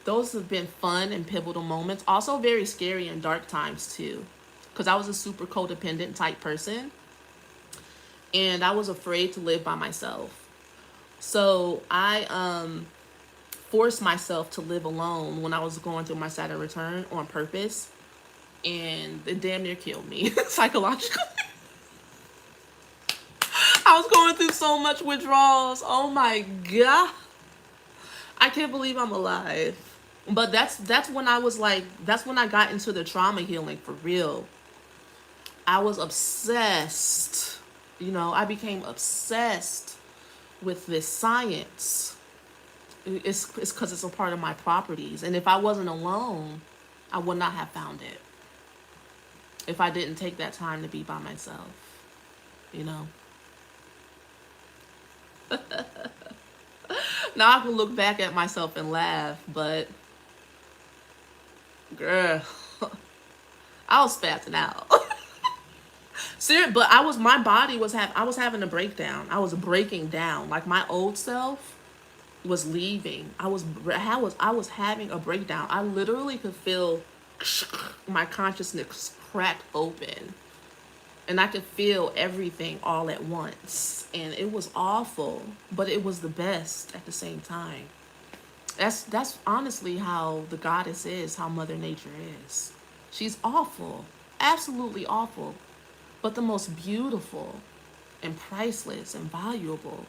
those have been fun and pivotal moments. Also very scary and dark times too. Because I was a super codependent type person. And I was afraid to live by myself. So I forced myself to live alone when I was going through my Saturn return on purpose. And it damn near killed me psychologically. I was going through so much withdrawals. Oh my God. I can't believe I'm alive. But that's when I was like, that's when I got into the trauma healing for real. I was obsessed. You know, I became obsessed with this science. It's because it's a part of my properties. And if I wasn't alone, I would not have found it. If I didn't take that time to be by myself, you know. Now I can look back at myself and laugh, but girl, I was spazzing out. Seriously, but I was having a breakdown. I was breaking down. Like my old self was leaving. I was having a breakdown. I literally could feel my consciousness crack open. And I could feel everything all at once. And it was awful, but it was the best at the same time. That's honestly how the goddess is, how Mother Nature is. She's awful, absolutely awful, but the most beautiful and priceless and valuable.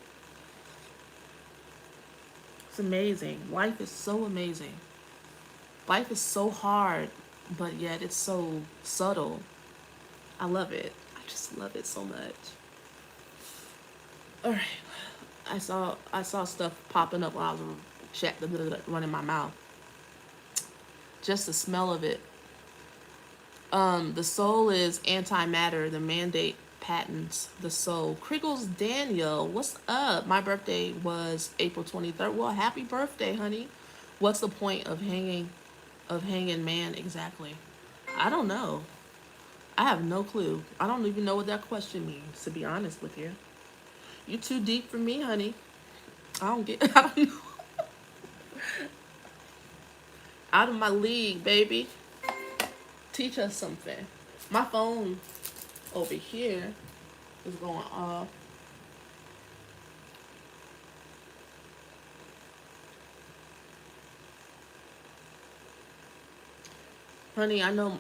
It's amazing. Life is so amazing. Life is so hard, but yet it's so subtle. I love it. I just love it so much. All right. I saw stuff popping up while I was running my mouth. Just the smell of it. The soul is antimatter. The mandate patents the soul. Criggles Daniel, what's up? My birthday was April 23rd. Well, happy birthday, honey. What's the point of hanging man exactly? I don't know. I have no clue. I don't even know what that question means, to be honest with you. You're too deep for me, honey. I don't know. Out of my league, baby. Teach us something. My phone over here is going off. Honey, I know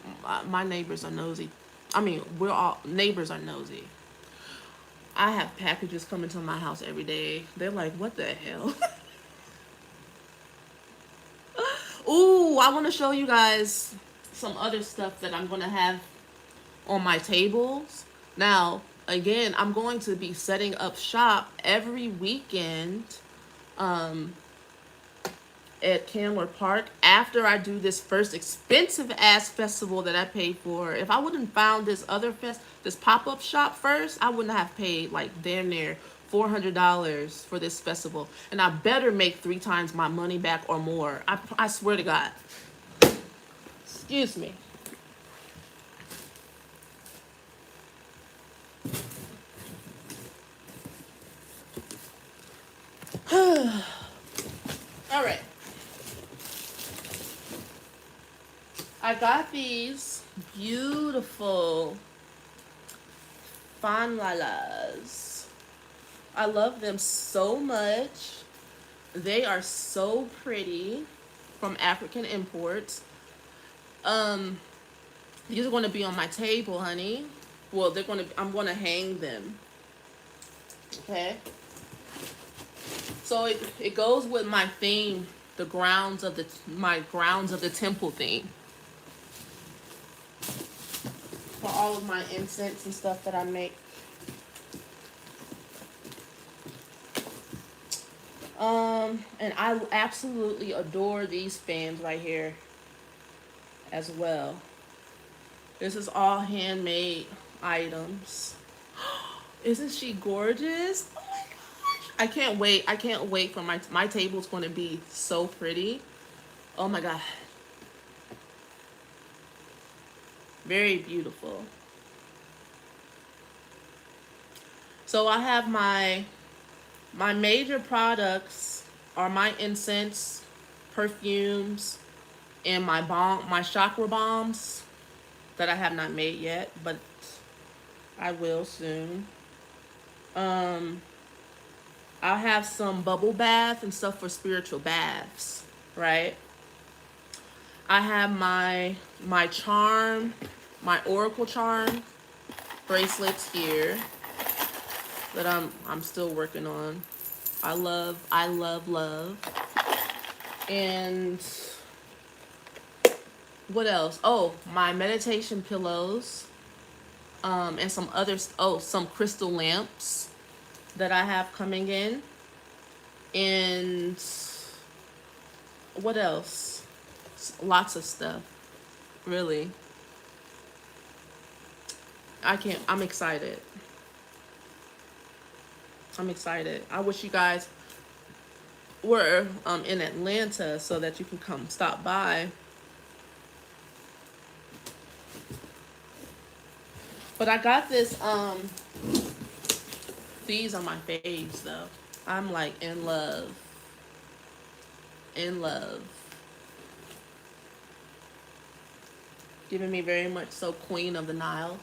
my neighbors are nosy. I mean, neighbors are nosy. I have packages coming to my house every day. They're like, what the hell? Ooh, I want to show you guys some other stuff that I'm going to have on my tables. Now, again, I'm going to be setting up shop every weekend at Candler Park after I do this first expensive ass festival that I paid for. If I wouldn't found this this pop-up shop first, I wouldn't have paid like damn near $400 for this festival, and I better make 3 times my money back or more. I swear to God. Excuse me. I got these beautiful fanlalas. I love them so much. They are so pretty, from African imports. Um, these are going to be on my table, honey. Well, I'm going to hang them. Okay. So it goes with my theme, my grounds of the temple theme. For all of my incense and stuff that I make. And I absolutely adore these fans right here as well. This is all handmade items. Isn't she gorgeous? Oh my gosh. I can't wait. I can't wait for my table's going to be so pretty. Oh my god. Very beautiful. So I have my major products are my incense, perfumes, and my chakra bombs that I have not made yet, but I will soon. I'll have some bubble bath and stuff for spiritual baths, right? I have my charm, my oracle charm bracelets here that I'm still working on. I love. And what else? Oh, my meditation pillows. And some others. Oh, some crystal lamps that I have coming in. And what else? Lots of stuff. Really. I'm excited. I'm excited. I wish you guys were in Atlanta so that you can come stop by. But I got this, these are my faves though. I'm like in love. In love. Giving me very much so Queen of the Nile.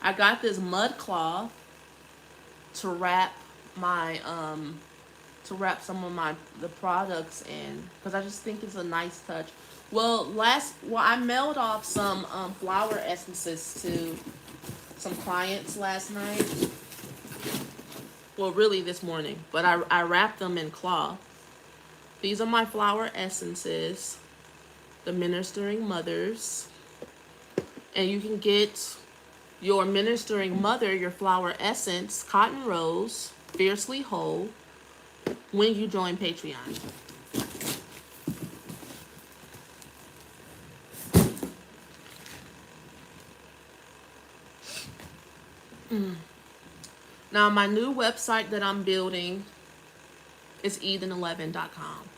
I got this mud cloth to wrap my to wrap some of the products in, because I just think it's a nice touch. Well, I mailed off some flower essences to some clients last night. Well, really this morning, but I wrapped them in cloth. These are my flower essences, the Ministering Mothers, and you can get your Ministering Mother, your flower essence, Cotton Rose, Fiercely Whole, when you join Patreon. Now, my new website that I'm building is Eden11.com.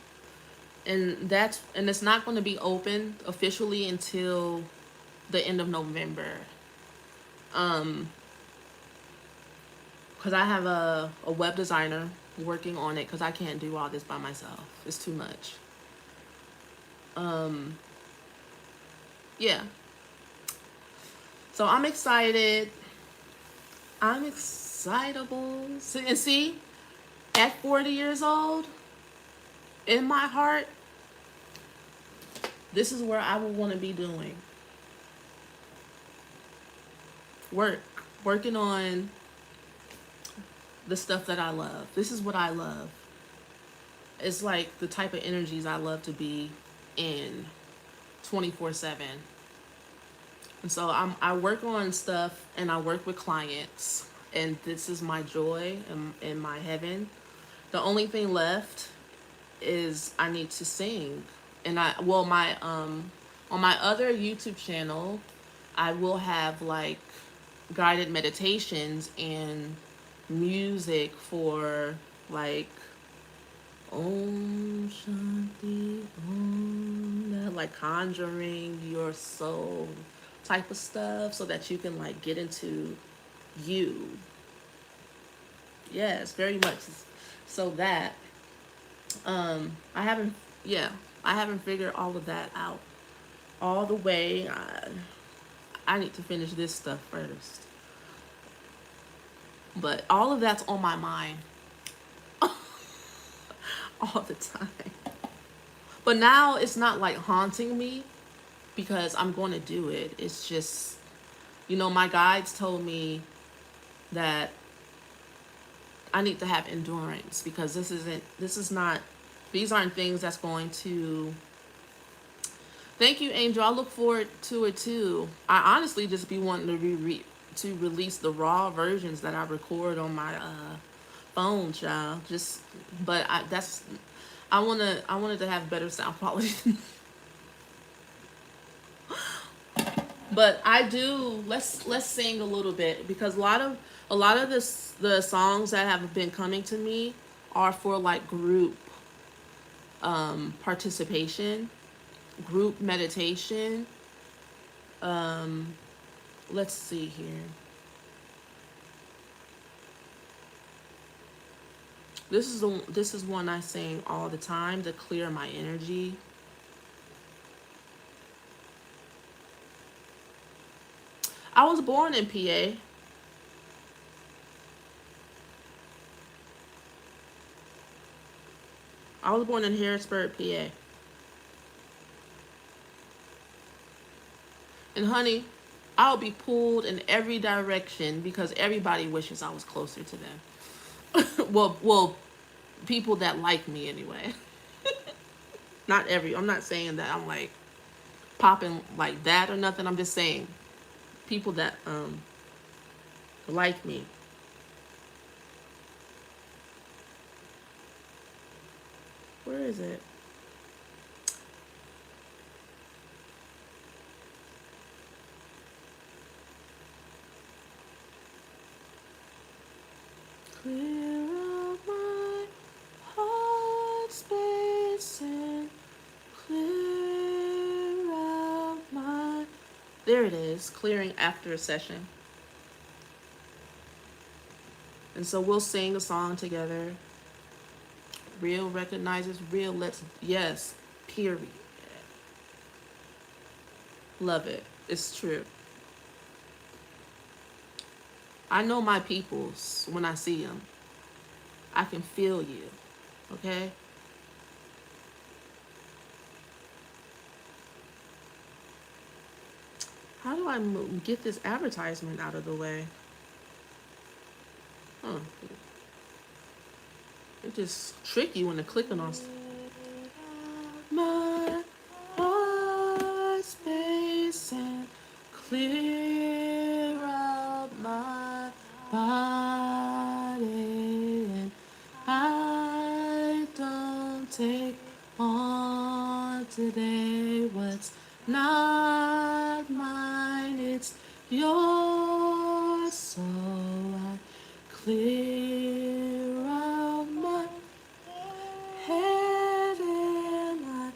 And it's not going to be open officially until the end of November. Because I have a web designer working on it, because I can't do all this by myself. It's too much. Yeah. So I'm excited. I'm excitable. And see, at 40 years old, in my heart, this is where I would want to be doing. Working on the stuff that I love. This is what I love. It's like the type of energies I love to be in 24/7. And so I work on stuff and I work with clients, and this is my joy and my heaven. The only thing left is I need to sing. And my on my other YouTube channel, I will have like guided meditations and music for like Om Shanti Om, like conjuring your soul type of stuff, so that you can like get into you. Yes, very much so that I haven't, yeah, I haven't figured all of that out all the way. I need to finish this stuff first. But all of that's on my mind all the time. But now it's not like haunting me because I'm going to do it. It's just, my guides told me that I need to have endurance because these aren't things that's going to. Thank you, Angel. I look forward to it too. I honestly just be wanting to release the raw versions that I record on my phone, child. But I wanted to have better sound quality. But I do. Let's sing a little bit because a lot of the songs that have been coming to me are for like group participation, group meditation. Um, let's see here. This is one I sing all the time to clear my energy. I was born in PA. I was born in Harrisburg, PA. And honey, I'll be pulled in every direction because everybody wishes I was closer to them. well, people that like me anyway. I'm not saying that I'm like popping like that or nothing. I'm just saying people that like me. Where is it? Clear out my heart space and clear out my. There it is, clearing after a session. And so we'll sing a song together. Real recognizes real. Yes, period. Love it. It's true. I know my peoples when I see them. I can feel you. Okay? How do I get this advertisement out of the way? Huh. It just trick you into clicking on. My heart space and clear out my body, and I don't take on today what's not mine. It's yours, so I clear out my head and I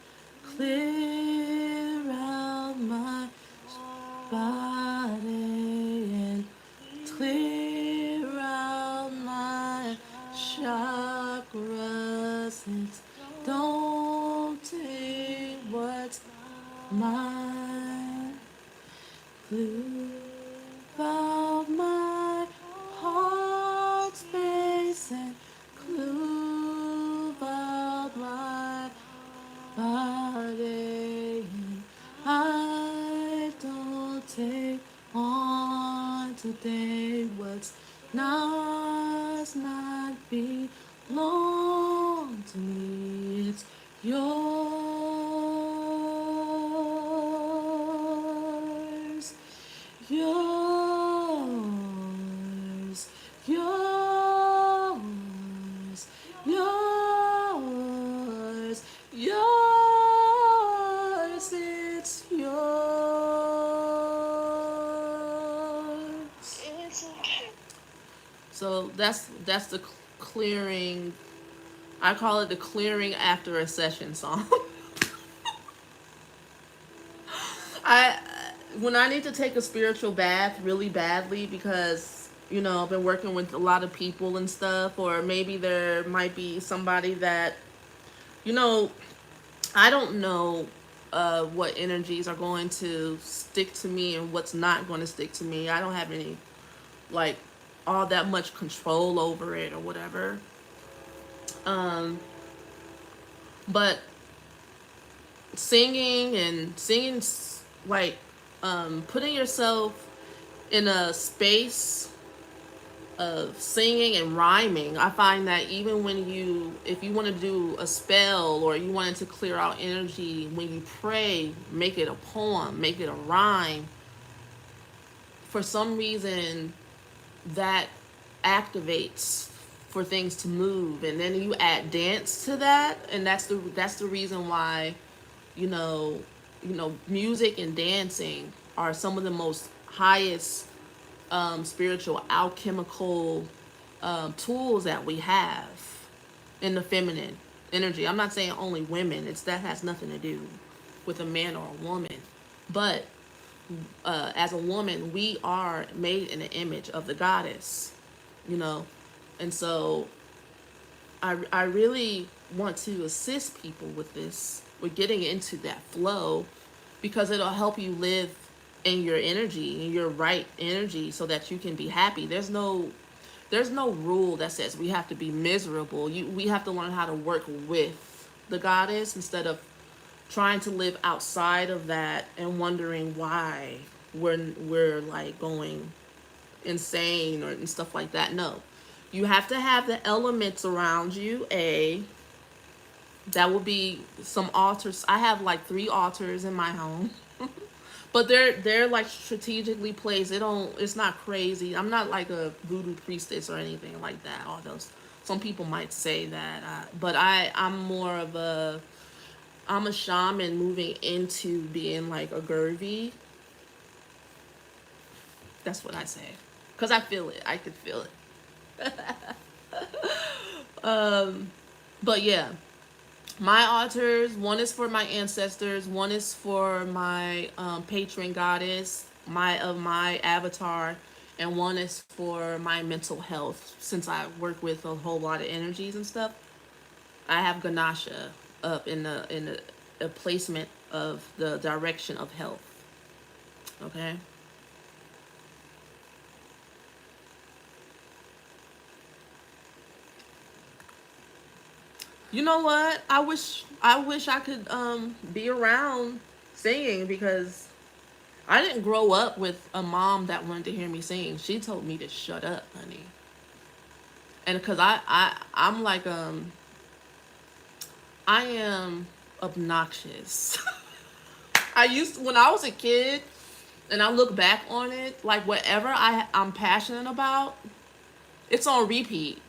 clear out my body and clear out my chakras and don't take what's mine. Clear out my heart space and clear out my body. I don't take on today what's not belong to me. It's yours, yours, yours, yours, yours. It's yours. So that's the clearing. I call it the clearing after a session song. I when I need to take a spiritual bath really badly because You know, I've been working with a lot of people and stuff, or maybe there might be somebody that, you know, I don't know what energies are going to stick to me and what's not going to stick to me. I don't have any, like, all that much control over it or whatever. Um, but singing, like, putting yourself in a space of singing and rhyming, I find that even when if you want to do a spell or you wanted to clear out energy, when you pray, make it a poem, make it a rhyme. For some reason, that activates for things to move, and then you add dance to that, and that's the reason why, you know, music and dancing are some of the most highest spiritual alchemical tools that we have in the feminine energy. I'm not saying only women. That has nothing to do with a man or a woman. But as a woman, we are made in the image of the goddess, you know. And so I really want to assist people with this, with getting into that flow, because it'll help you live in your energy, in your right energy, so that you can be happy. There's no rule that says we have to be miserable. We have to learn how to work with the goddess instead of trying to live outside of that and wondering why we're like going insane or and stuff like that. No. You have to have the elements around you. That will be some altars. I have like 3 altars in my home. But they're like strategically placed. It's not crazy. I'm not like a voodoo priestess or anything like that. Although some people might say that, but I'm more of I'm a shaman moving into being like a Gervie. That's what I say, cause I feel it. I could feel it. But yeah, my altars. One is for my ancestors. One is for my patron goddess, my avatar, and one is for my mental health. Since I work with a whole lot of energies and stuff, I have Ganesha up in the a placement of the direction of health. Okay. You know what? I wish I could be around singing, because I didn't grow up with a mom that wanted to hear me sing. She told me to shut up, honey. And because I'm like I am obnoxious. I used to, when I was a kid, and I look back on it, like whatever I'm passionate about, it's on repeat.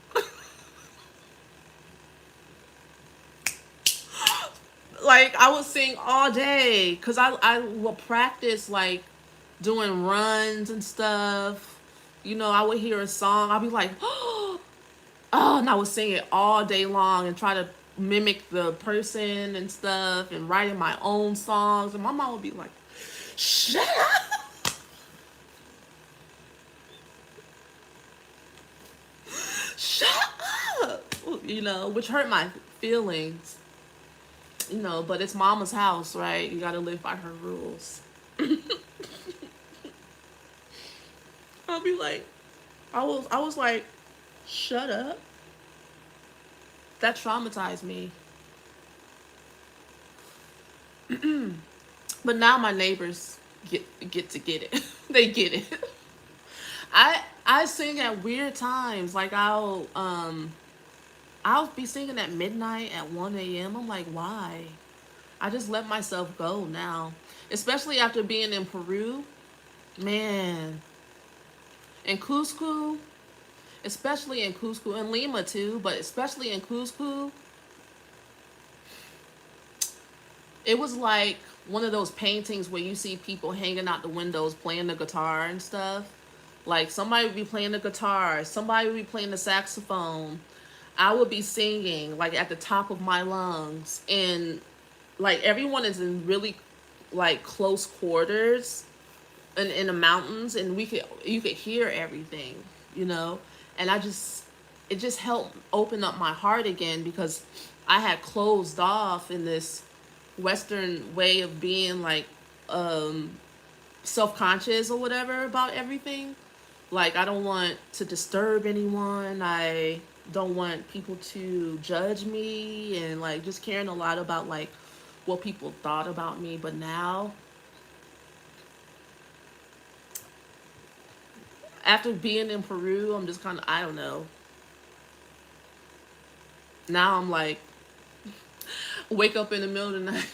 Like I would sing all day because I will practice like doing runs and stuff. I would hear a song, I'll be like, oh, and I would sing it all day long and try to mimic the person and stuff and writing my own songs. And my mom would be like, shut up, shut up, which hurt my feelings. But it's mama's house, right? You gotta live by her rules. I'll be like, I was like, shut up. That traumatized me. But now my neighbors get to get it. They get it. I sing at weird times. Like I'll be singing at midnight at 1 a.m. I'm like, why? I just let myself go now. Especially after being in Peru. Man. In Cusco, especially in Cusco, and Lima too, but especially in Cusco, it was like one of those paintings where you see people hanging out the windows playing the guitar and stuff. Like somebody would be playing the guitar, somebody would be playing the saxophone. I would be singing like at the top of my lungs, and like everyone is in really like close quarters and in the mountains, and you could hear everything. you know? And it just helped open up my heart again, because I had closed off in this Western way of being like self-conscious or whatever about everything. Like, I don't want to disturb anyone. I don't want people to judge me, and like just caring a lot about like what people thought about me. But now, after being in Peru, I'm just kind of, I don't know. Now I'm like, wake up in the middle of the night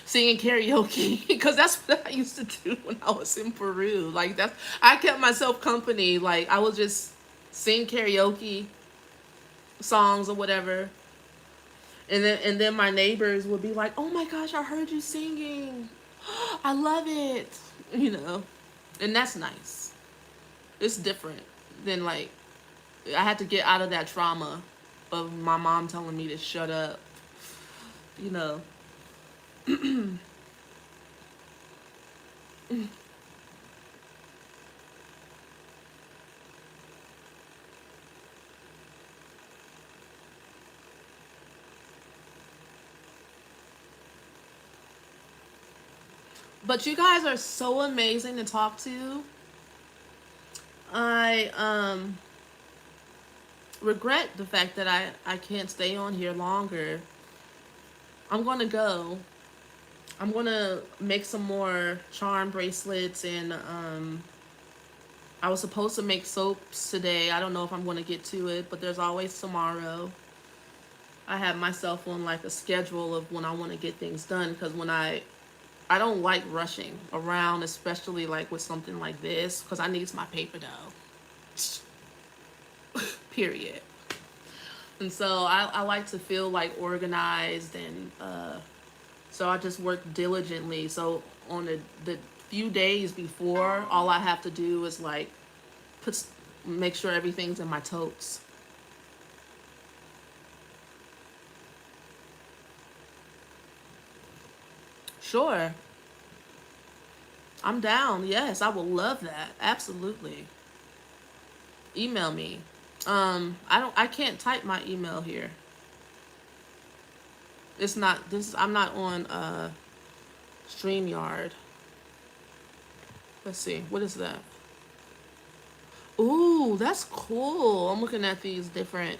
singing karaoke, because that's what I used to do when I was in Peru. Like, that's, I kept myself company. Like, I would just sing karaoke songs or whatever, and then my neighbors would be like, "Oh my gosh, I heard you singing. I love it." You know, and that's nice. It's different than like, I had to get out of that trauma of my mom telling me to shut up. You know. But you guys are so amazing to talk to. I regret the fact that I can't stay on here longer. I'm gonna go. I'm gonna make some more charm bracelets, and I was supposed to make soaps today. I don't know if I'm gonna get to it, but there's always tomorrow. I have myself on like a schedule of when I want to get things done, because when I don't like rushing around, especially like with something like this, because I need my paper dough. Period. And so I like to feel like organized, and so I just work diligently. So on the few days before, all I have to do is like put make sure everything's in my totes. Sure. I'm down. Yes, I will love that. Absolutely. Email me. I can't type my email here. It's not this I'm not on StreamYard. Let's see. What is that? Ooh, that's cool. I'm looking at these different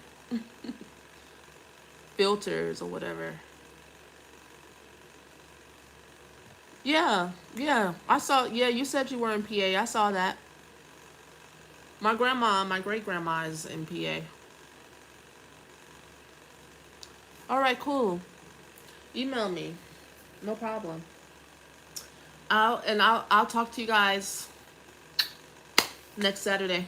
filters or whatever. Yeah, yeah. I saw, yeah, you said you were in PA. I saw that. My grandma, my great grandma is in PA. All right, cool. Email me. No problem. I'll talk to you guys next Saturday.